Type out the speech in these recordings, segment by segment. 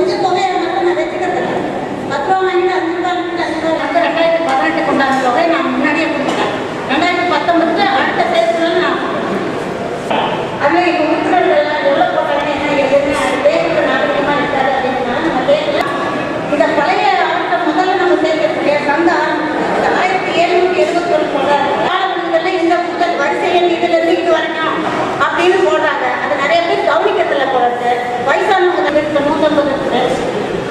கொஞ்சம் தொகையை மட்டும் நான் வச்சுக்கிறது இல்லை. 10 ரூபா வாங்கிட்டு 5 ரூபா வாங்கிட்டு 5 ரூபா வந்து 2018 கொண்டாந்த தொகையை நான் முன்னாடியே கொடுத்துட்டேன். 2019 அடுத்த சேர்த்துல நான் அதில் எங்கள் உறுப்பினர்கள்லாம் எவ்வளோ போட்டாங்க என்ன எதுன்னு அது பேருக்கு நாகரிகமாக இருக்காது அப்படின்னா நம்ம கேட்கலாம். இந்த பழைய ஆட்டை முதல்ல நம்ம சேர்க்கக்கூடிய சந்த ஆரம்பிச்சு 1771 போடுறாங்க. காலப்பகுதிகளில் இந்த முதல் வரிசையில் இதுலேருந்து இது வரைக்கும் அப்படின்னு போடுறாங்க. அது நிறைய பேர் கவனிக்கத்தில் போடுறது. வயசானவங்க 150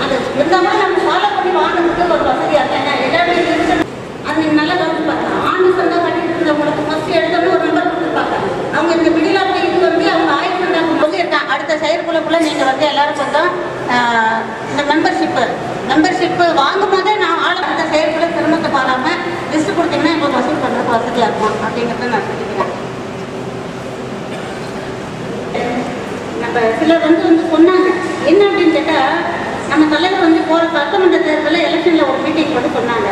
அது இருந்தாலும் நம்ம ஃபாலோ பண்ணி வாங்கினதுக்கு ஒரு வசதியாக இருக்கேன். எல்லாமே இருக்கு. அது நீங்கள் நல்லா கவனிப்பாங்க. ஆண்டு சந்தா கட்டிட்டு இருந்தவங்களுக்கு ஃபஸ்ட்டு எடுத்தோம்னா ஒரு நம்பர் கொடுத்துருப்பாங்க. அவங்க இந்த மிடிலாக இது வந்து அவங்க 1000 சந்தாக்கு சொல்லியிருக்காங்க. அடுத்த செயற்குழுக்குள்ளே நீங்கள் வந்து எல்லாரும் கொஞ்சம் இந்த மெம்பர்ஷிப்பு வாங்கும் போதே நான் அடுத்த செயற்குழு சிரமத்தை பாராமல் லிஸ்ட்டு கொடுத்தீங்கன்னா இப்போ வசூல் பண்ணுறதுக்கு வசதியாக இருக்கும் அப்படிங்கிறத நான் சொல்லிக்கிறேன். நம்ம சிலர் வந்து சொன்னாங்க என்ன அப்படின்னு கேட்டால், நம்ம தலைவர் வந்து போகிற சட்டமன்ற தேர்தலில் எலெக்ஷனில் ஒரு மீட்டிங் போட்டு சொன்னாங்க,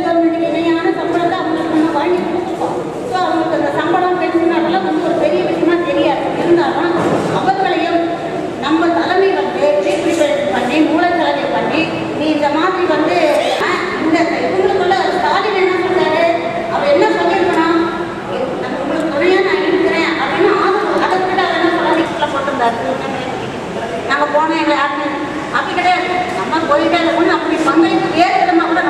கவர்மெண்ட்டுக்கு இணையான சம்பளத்தை அவங்களுக்கு நம்ம வாங்கி கொடுத்துருக்கோம். ஸோ அவங்களுக்கு அந்த சம்பளம் பென்ஷன் அதெல்லாம் வந்து ஒரு பெரிய விஷயமா தெரியாது. இருந்தாலும் அவர்களையும் நம்ம தலைமை வந்து ரீப்ரிப்பரேஷன் பண்ணி மூலச்சலவை பண்ணி நீ இந்த மாதிரி வந்து இந்த இவங்களுக்குள்ள ஸ்டாலின் என்ன சொல்றாரு, அவர் என்ன சொல்லியிருக்கணும், உங்களுக்கு துணையாக நான் இருக்கிறேன் அப்படின்னு அதை விட அவர் என்ன சொல்ல போட்டிருந்தாரு. நாங்கள் போனோம் எங்களை யாருன்னு அப்படி கிடையாது. நம்ம போயிட்டே இருக்கணும். அப்படி பங்களிப்பு ஏற்படுமா கூட